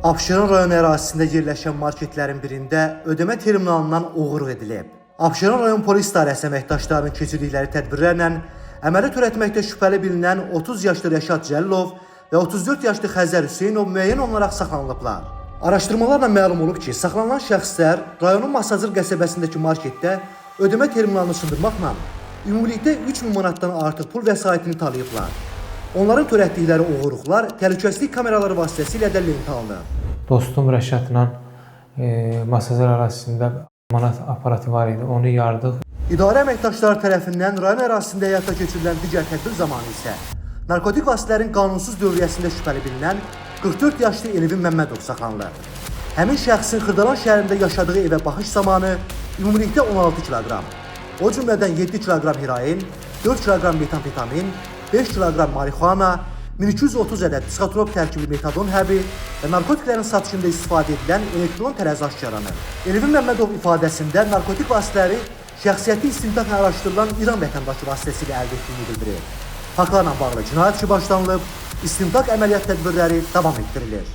Abşeron rayon ərazisində yerləşən marketlərin birində ödəmə terminalından oğurluq edilib. Abşeron rayon polis idarəsi əməkdaşlarının keçirdikləri tədbirlərlə əməli törətməkdə şübhəli bilinən 30 yaşlı Rəşad Cəllov və 34 yaşlı Xəzər Hüseynov müəyyən olaraq saxlanılıblar. Araşdırmalarla məlum olub ki, saxlanılan şəxslər rayonun Masazır qəsəbəsindəki marketdə ödəmə terminalını sındırmaqla ümumilikdə 3000 manatdan artıq pul vəsaitini tanıyıblar. Onların törətdikləri oğurluqlar təhlükəsizlik kameraları vasitəsilə də lentə alınıb. Dostum Rəşadla Masazır ərazisində manat aparatı var idi, onu yardıq. İdarə əməkdaşları tərəfindən rayon ərazisində həyata keçirilən digər tədbir zamanı isə narkotik vasitələrin qanunsuz dövriyyəsində şübhəli bilinən 44 yaşlı Elvin Məmmədov saxlanılır. Həmin şəxsin Xırdalan şəhərində yaşadığı evə baxış zamanı ümumilikdə 16 kiloqram, o cümlədən 7 kiloqram heroin, 4 kiloqram metamfetamin, 5 kiloqram marixuana, 1230 ədəd psixotrop tərkibi metadon həbi və narkotiklərin satışında istifadə edilən elektron tərəzi aşkarlanır. Elvin Məmmədov ifadəsində narkotik vasitələri şəxsiyyəti istintaqla araşdırılan İran vətəndaşı vasitəsilə əldə etdiyini bildirir. Faktlarla bağlı cinayət işi başlanılıb, istintaq əməliyyat tədbirləri davam etdirilir.